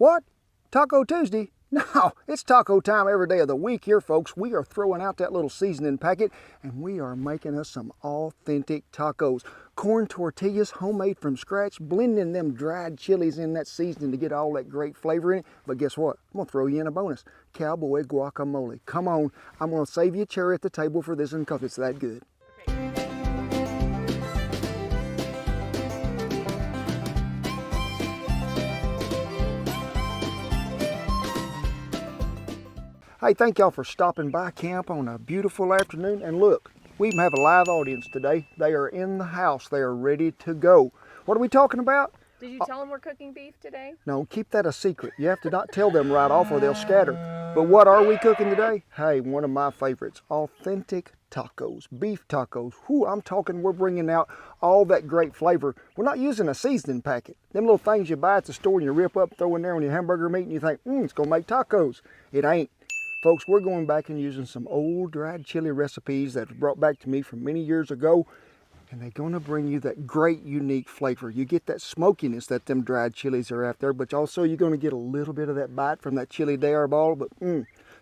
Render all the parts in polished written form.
What? Taco Tuesday? No, it's taco time every day of the week here, folks. We are throwing out that little seasoning packet and we are making us some authentic tacos. Corn tortillas, homemade from scratch, blending them dried chilies in that seasoning to get all that great flavor in it. But guess what? I'm gonna throw you in a bonus. Cowboy guacamole. Come on, I'm gonna save you a chair at the table for this one because it's that good. Hey, thank y'all for stopping by camp on a beautiful afternoon. And look, we even have a live audience today. They are in the house. They are ready to go. What are we talking about? Did you tell them we're cooking beef today? No, keep that a secret. You have to not tell them right off or they'll scatter. But what are we cooking today? Hey, one of my favorites, authentic tacos, beef tacos. Whew, I'm talking we're bringing out all that great flavor. We're not using a seasoning packet. Them little things you buy at the store and you rip up, throw in there on your hamburger meat and you think, it's gonna make tacos. It ain't. Folks, we're going back and using some old dried chili recipes that were brought back to me from many years ago, and they're going to bring you that great unique flavor. You get that smokiness that them dried chilies are out there, but also you're going to get a little bit of that bite from that chili de arbol. But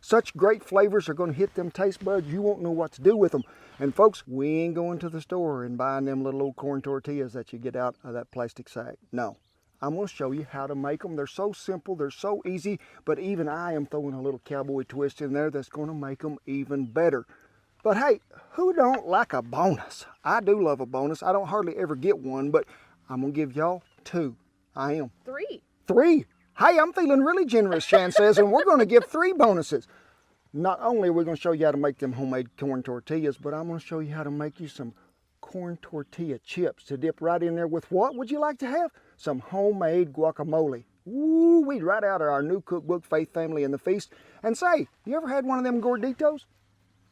such great flavors are going to hit them taste buds, you won't know what to do with them. And folks, we ain't going to the store and buying them little old corn tortillas that you get out of that plastic sack. No. I'm going to show you how to make them. They're so simple, they're so easy, but even I am throwing a little cowboy twist in there that's going to make them even better. But hey, who don't like a bonus? I do love a bonus. I don't hardly ever get one, but I'm going to give y'all 2. I am. 3. 3? Hey, I'm feeling really generous, Shan says, and we're going to give 3 bonuses. Not only are we going to show you how to make them homemade corn tortillas, but I'm going to show you how to make you some corn tortilla chips to dip right in there with what would you like to have? Some homemade guacamole. Ooh, we'd right out of our new cookbook, Faith, Family, and the Feast. And say, you ever had one of them gorditos?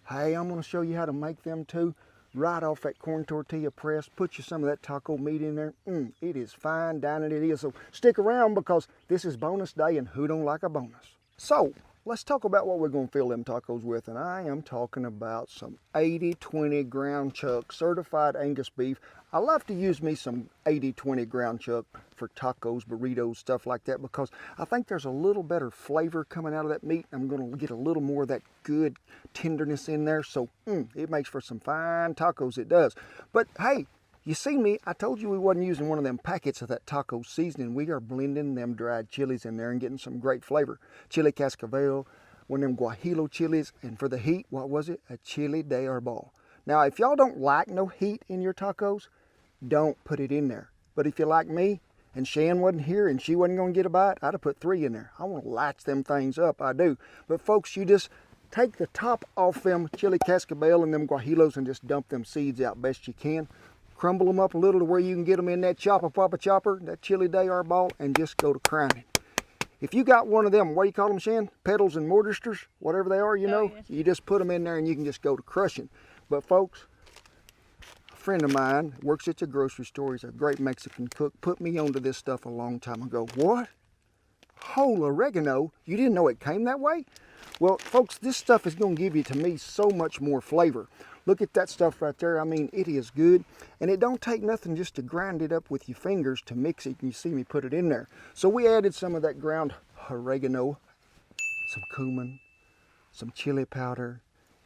Hey, I'm going to show you how to make them too. Right off that corn tortilla press, put you some of that taco meat in there. It is fine dining, it is. So stick around because this is bonus day and who don't like a bonus? So, let's talk about what we're going to fill them tacos with, and I am talking about some 80-20 ground chuck certified Angus beef. I love to use me some 80-20 ground chuck for tacos, burritos, stuff like that, because I think there's a little better flavor coming out of that meat. I'm going to get a little more of that good tenderness in there, so it makes for some fine tacos, it does. But hey, you see me, I told you we wasn't using one of them packets of that taco seasoning. We are blending them dried chilies in there and getting some great flavor. Chili cascabel, one of them guajillo chilies, and for the heat, what was it? A chili de arbol. Now, if y'all don't like no heat in your tacos, don't put it in there. But if you're like me, and Shan wasn't here and she wasn't going to get a bite, I'd have put 3 in there. I want to light them things up, I do. But folks, you just take the top off them chili cascabel and them guajillos and just dump them seeds out best you can. Crumble them up a little to where you can get them in that chopper, that chili de arbol, and just go to crowning. If you got one of them, what do you call them, Shan? Pedals and mortisters, whatever they are, you know, you just put them in there and you can just go to crushing. But folks, a friend of mine works at the grocery store. He's a great Mexican cook. Put me onto this stuff a long time ago. What? Whole oregano? You didn't know it came that way? Well, folks, this stuff is going to give you, to me, so much more flavor. Look at that stuff right there. I mean, it is good. And it don't take nothing just to grind it up with your fingers to mix it. You see me put it in there. So we added some of that ground oregano, some cumin, some chili powder,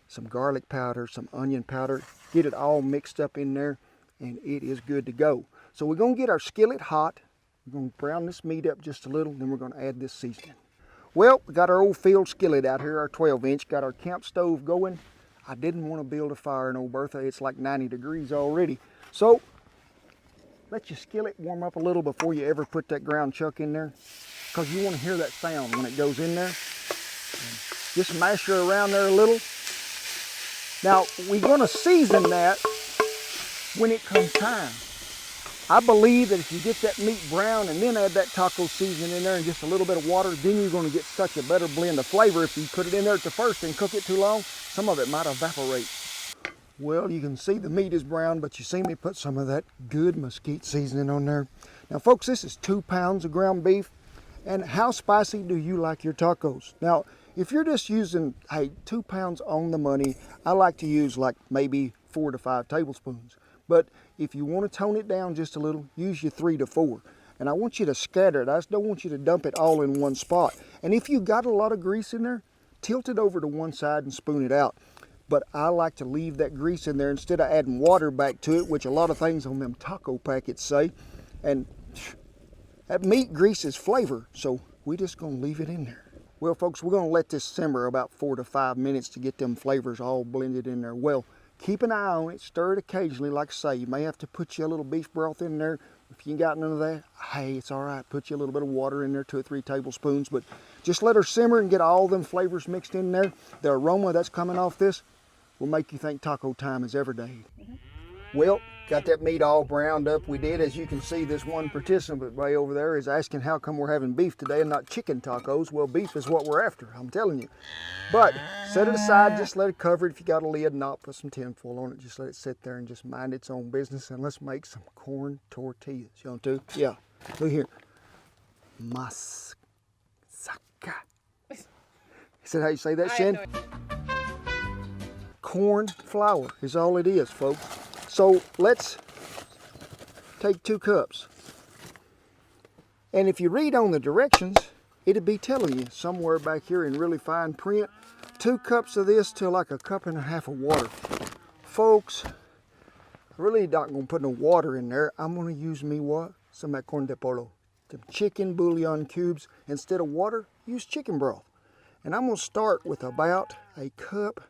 some garlic powder, some onion powder. Get it all mixed up in there, and it is good to go. So we're going to get our skillet hot. We're going to brown this meat up just a little, then we're going to add this seasoning. Well, we got our old field skillet out here, our 12-inch. Got our camp stove going. I didn't want to build a fire in old Bertha. It's like 90 degrees already. So, let your skillet warm up a little before you ever put that ground chuck in there, because you want to hear that sound when it goes in there. And just mash her around there a little. Now, we're going to season that when it comes time. I believe that if you get that meat brown and then add that taco seasoning in there and just a little bit of water, then you're going to get such a better blend of flavor. If you put it in there at the first and cook it too long, some of it might evaporate. Well, you can see the meat is brown, but you see me put some of that good mesquite seasoning on there. Now, folks, this is 2 pounds of ground beef. And how spicy do you like your tacos? Now, if you're just using, 2 pounds on the money, I like to use like maybe 4 to 5 tablespoons. But if you want to tone it down just a little, use your 3 to 4. And I want you to scatter it. I just don't want you to dump it all in one spot. And if you got a lot of grease in there, tilt it over to one side and spoon it out. But I like to leave that grease in there instead of adding water back to it, which a lot of things on them taco packets say. And that meat greases flavor, so we just gonna leave it in there. Well, folks, we're gonna let this simmer about 4 to 5 minutes to get them flavors all blended in there well. Keep an eye on it, stir it occasionally. Like I say, you may have to put you a little beef broth in there. If you ain't got none of that, hey, it's all right. Put you a little bit of water in there, 2 or 3 tablespoons, but just let her simmer and get all them flavors mixed in there. The aroma that's coming off this will make you think taco time is every day. Well, got that meat all browned up. We did. As you can see, this one participant way over there is asking how come we're having beef today and not chicken tacos. Well, beef is what we're after, I'm telling you. But set it aside, just let it cover it. If you got a lid, not put some tin foil on it. Just let it sit there and just mind its own business. And let's make some corn tortillas. You want to? Yeah. Look here. Masaka. Is that how you say that, Shen? Corn flour is all it is, folks. So let's take 2 cups. And if you read on the directions, it'd be telling you somewhere back here in really fine print, 2 cups of this to like 1.5 cups of water. Folks, I really not gonna put no water in there. I'm gonna use me what? Some of that corn de polo. Some chicken bouillon cubes. Instead of water, use chicken broth. And I'm gonna start with about 1 cup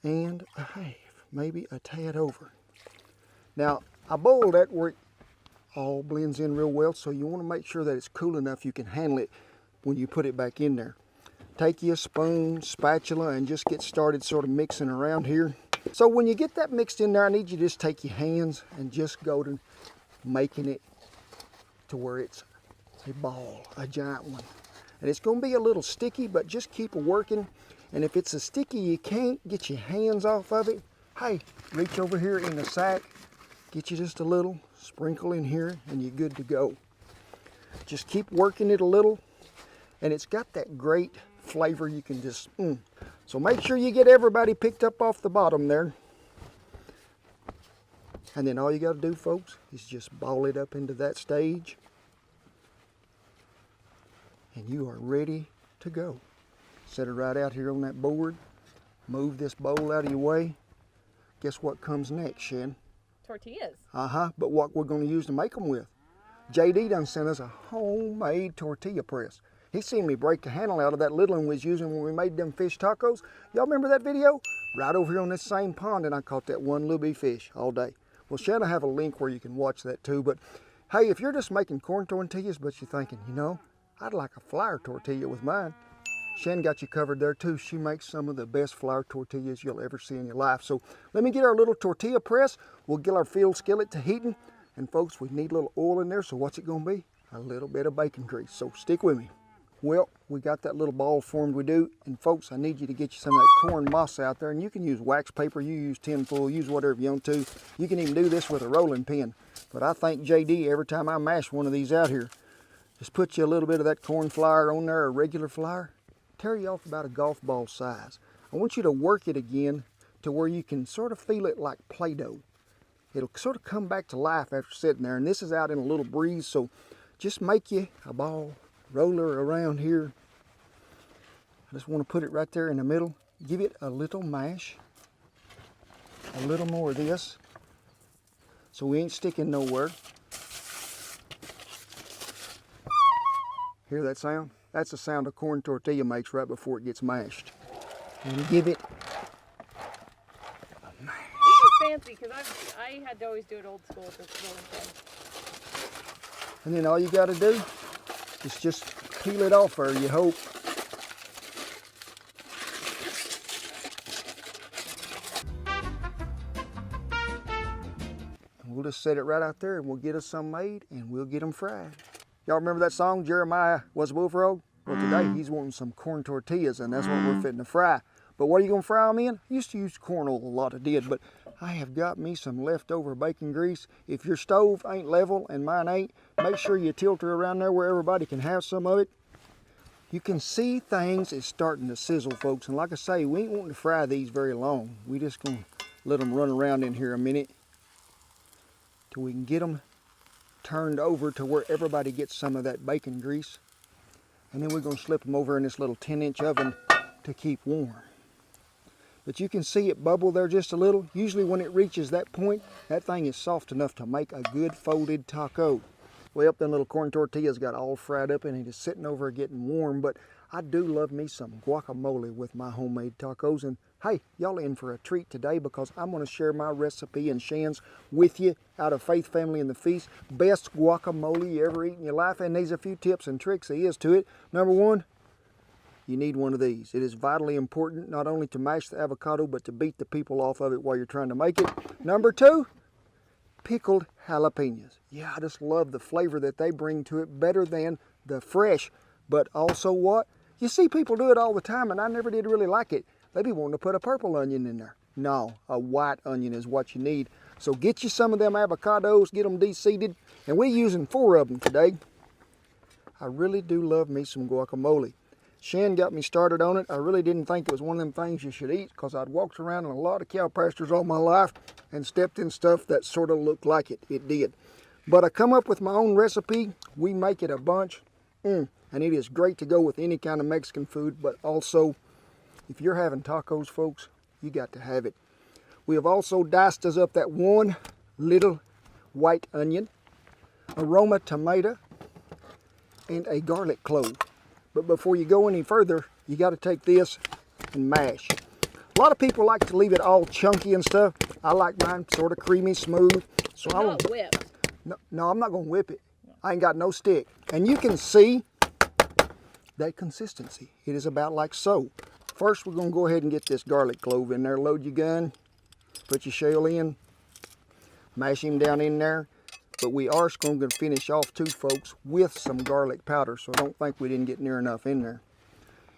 and a half, maybe a tad over. Now, I boiled that where it all blends in real well, so you want to make sure that it's cool enough you can handle it when you put it back in there. Take you a spoon, spatula, and just get started sort of mixing around here. So when you get that mixed in there, I need you to just take your hands and just go to making it to where it's a ball, a giant one. And it's going to be a little sticky, but just keep working. And if it's a sticky, you can't get your hands off of it, hey, reach over here in the sack, get you just a little, sprinkle in here, and you're good to go. Just keep working it a little, and it's got that great flavor you can just, So make sure you get everybody picked up off the bottom there. And then all you got to do, folks, is just ball it up into that stage. And you are ready to go. Set it right out here on that board. Move this bowl out of your way. Guess what comes next, Shen? Tortillas. But what we're going to use to make them with. JD done sent us a homemade tortilla press. He seen me break the handle out of that little one we was using when we made them fish tacos. Y'all remember that video? Right over here on this same pond, and I caught that one little bitty fish all day. Well, Shen, I have a link where you can watch that too. But hey, if you're just making corn tortillas, but you're thinking, you know, I'd like a flour tortilla with mine, Shen got you covered there too. She makes some of the best flour tortillas you'll ever see in your life. So let me get our little tortilla press. We'll get our filled skillet to heating. And folks, we need a little oil in there. So what's it gonna be? A little bit of bacon grease. So stick with me. Well, we got that little ball formed we do. And folks, I need you to get you some of that corn moss out there. And you can use wax paper, you use tin foil, use whatever you want to. You can even do this with a rolling pin. But I think JD, every time I mash one of these out here, just put you a little bit of that corn flour on there, a regular flour. Tear you off about a golf ball size. I want you to work it again to where you can sort of feel it like Play-Doh. It'll sort of come back to life after sitting there, and this is out in a little breeze, so just make you a ball, roller around here. I just want to put it right there in the middle. Give it a little mash, a little more of this, so we ain't sticking nowhere. Hear that sound? That's the sound a corn tortilla makes right before it gets mashed. And give it a mash. This is fancy because I had to always do it old school with this rolling pin. And then all you got to do is just peel it off there, you hope. And we'll just set it right out there and we'll get us some made and we'll get them fried. Y'all remember that song, Jeremiah Was a Bullfrog? Well, today he's wanting some corn tortillas, and that's what we're fitting to fry. But what are you going to fry them in? I used to use corn oil a lot, I did, but I have got me some leftover bacon grease. If your stove ain't level and mine ain't, make sure you tilt her around there where everybody can have some of it. You can see things is starting to sizzle, folks, and like I say, we ain't wanting to fry these very long. We just going to let them run around in here a minute till we can get them turned over to where everybody gets some of that bacon grease. And then we're going to slip them over in this little 10-inch oven to keep warm. But you can see it bubble there just a little. Usually when it reaches that point, that thing is soft enough to make a good folded taco. Well, them little corn tortillas got all fried up and it is sitting over getting warm, but I do love me some guacamole with my homemade tacos. And hey, y'all in for a treat today because I'm going to share my recipe and Shan's with you out of Faith Family and the Feast. Best guacamole you ever eat in your life. And there's a few tips and tricks there is to it. Number one, you need one of these. It is vitally important not only to mash the avocado, but to beat the people off of it while you're trying to make it. Number two, pickled jalapenos. Yeah, I just love the flavor that they bring to it, better than the fresh. But also what? You see people do it all the time, and I never did really like it. They be wanting to put a purple onion in there. No, a white onion is what you need. So get you some of them avocados, get them de-seeded, and we're using 4 of them today. I really do love me some guacamole. Shan got me started on it. I really didn't think it was one of them things you should eat because I'd walked around in a lot of cow pastures all my life and stepped in stuff that sort of looked like it. It did. But I come up with my own recipe. We make it a bunch. And it is great to go with any kind of Mexican food, but also if you're having tacos, folks, you got to have it. We have also diced us up that one little white onion, aroma tomato, and a garlic clove. But before you go any further, you got to take this and mash. A lot of people like to leave it all chunky and stuff. I like mine sort of creamy, smooth. So I won't whip. No, I'm not going to whip it. I ain't got no stick. And you can see that consistency. It is about like so. First, we're going to go ahead and get this garlic clove in there. Load your gun, put your shell in, mash him down in there. But we are going to finish off too, folks, with some garlic powder. So don't think we didn't get near enough in there.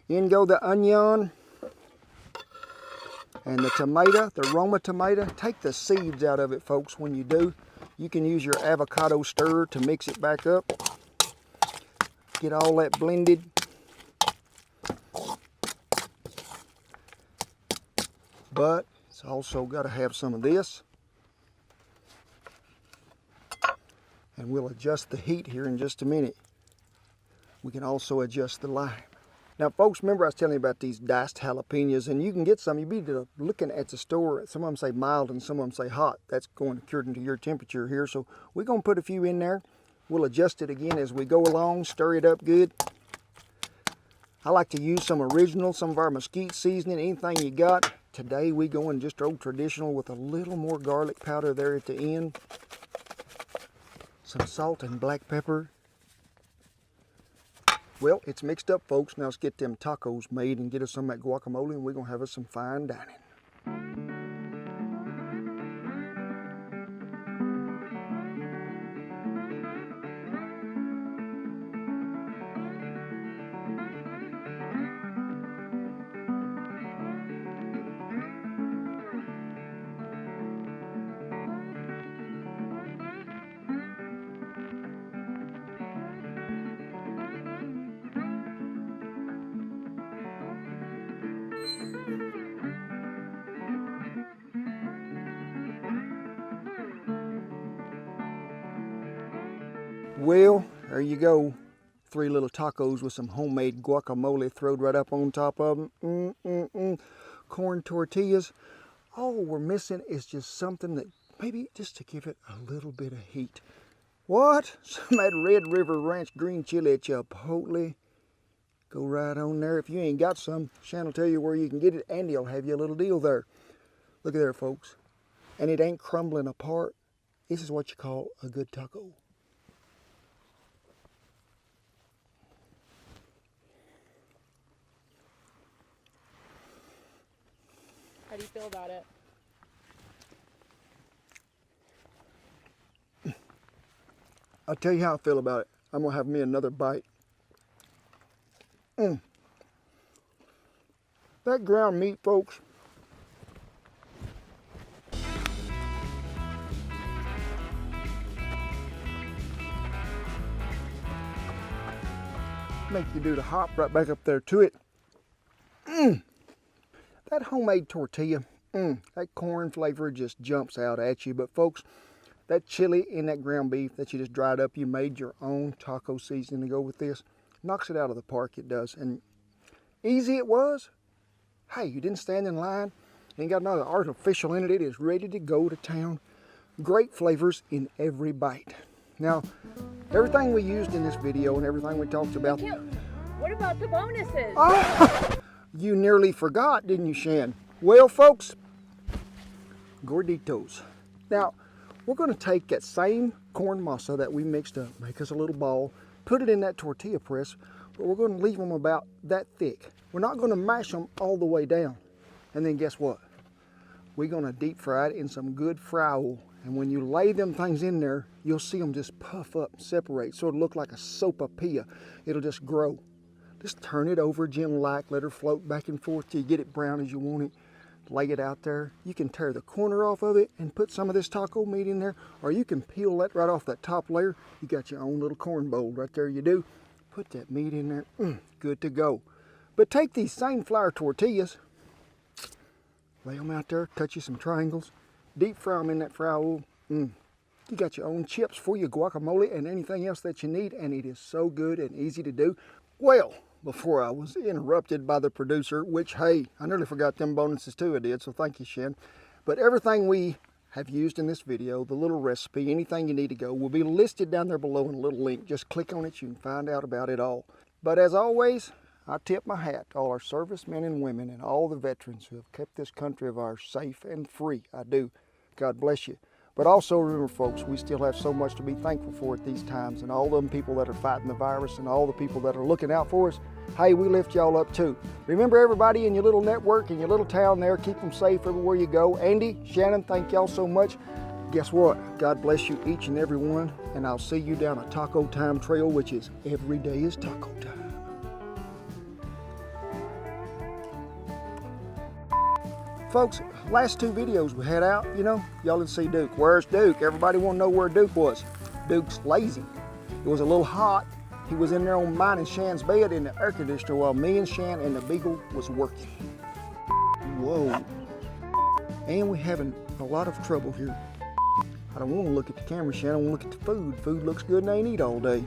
In go the onion and the tomato, the Roma tomato. Take the seeds out of it, folks, when you do. You can use your avocado stirrer to mix it back up. Get all that blended. But it's also got to have some of this. And we'll adjust the heat here in just a minute. We can also adjust the lime. Now, folks, remember I was telling you about these diced jalapenos, and you can get some. You'll be looking at the store. Some of them say mild and some of them say hot. That's going according to your temperature here. So we're going to put a few in there. We'll adjust it again as we go along, stir it up good. I like to use some original, some of our mesquite seasoning, anything you got. Today we going just old traditional with a little more garlic powder there at the end. Some salt and black pepper. Well, it's mixed up, folks. Now let's get them tacos made and get us some of that guacamole, and we're going to have us some fine dining. Well, there you go. 3 little tacos with some homemade guacamole thrown right up on top of them. Corn tortillas. All we're missing is just something that maybe just to give it a little bit of heat. What? Some of that Red River Ranch green chili chipotle. Go right on there. If you ain't got some, Shan will tell you where you can get it. Andy will have you a little deal there. Look at there, folks. And it ain't crumbling apart. This is what you call a good taco. How do you feel about it? I'll tell you how I feel about it. I'm going to have me another bite. That ground meat, folks. Make you do the hop right back up there to it. That homemade tortilla, that corn flavor just jumps out at you. But folks, that chili and that ground beef that you just dried up, you made your own taco seasoning to go with this. Knocks it out of the park, it does. And easy it was. Hey, you didn't stand in line. Ain't got another artificial in it. It is ready to go to town. Great flavors in every bite. Now, everything we used in this video and everything we talked about. What about the bonuses? Oh, you nearly forgot, didn't you, Shan? Well, folks, gorditos. Now, we're going to take that same corn masa that we mixed up, make us a little ball, put it in that tortilla press, but we're going to leave them about that thick. We're not going to mash them all the way down. And then guess what? We're going to deep fry it in some good fry oil. And when you lay them things in there, you'll see them just puff up, separate, so it'll look like a sopapilla. It'll just grow. Just turn it over gentle-like, let her float back and forth till you get it brown as you want it. Lay it out there. You can tear the corner off of it and put some of this taco meat in there, or you can peel that right off that top layer. You got your own little corn bowl right there, you do. Put that meat in there, good to go. But take these same flour tortillas, lay them out there, cut you some triangles, deep fry them in that fry oil. You got your own chips for your guacamole and anything else that you need, and it is so good and easy to do. Well, before I was interrupted by the producer, which, hey, I nearly forgot them bonuses too, I did, so thank you, Shan. But everything we have used in this video, the little recipe, anything you need to go, will be listed down there below in a little link. Just click on it, you can find out about it all. But as always, I tip my hat to all our servicemen and women and all the veterans who have kept this country of ours safe and free. I do. God bless you. But also remember, folks, we still have so much to be thankful for at these times, and all them people that are fighting the virus and all the people that are looking out for us, hey, we lift y'all up too. Remember, everybody in your little network, in your little town there, keep them safe everywhere you go. Andy, Shannon, thank y'all so much. Guess what? God bless you each and every one, and I'll see you down a Taco Time trail, which is every day is taco time. Folks, last two videos we had out, you know, y'all didn't see Duke. Where's Duke? Everybody want to know where Duke was. Duke's lazy. It was a little hot. He was in there on mine and Shan's bed in the air conditioner while me and Shan and the Beagle was working. Whoa. And we're having a lot of trouble here. I don't want to look at the camera, Shan. I want to look at the food. Food looks good and I ain't eat all day.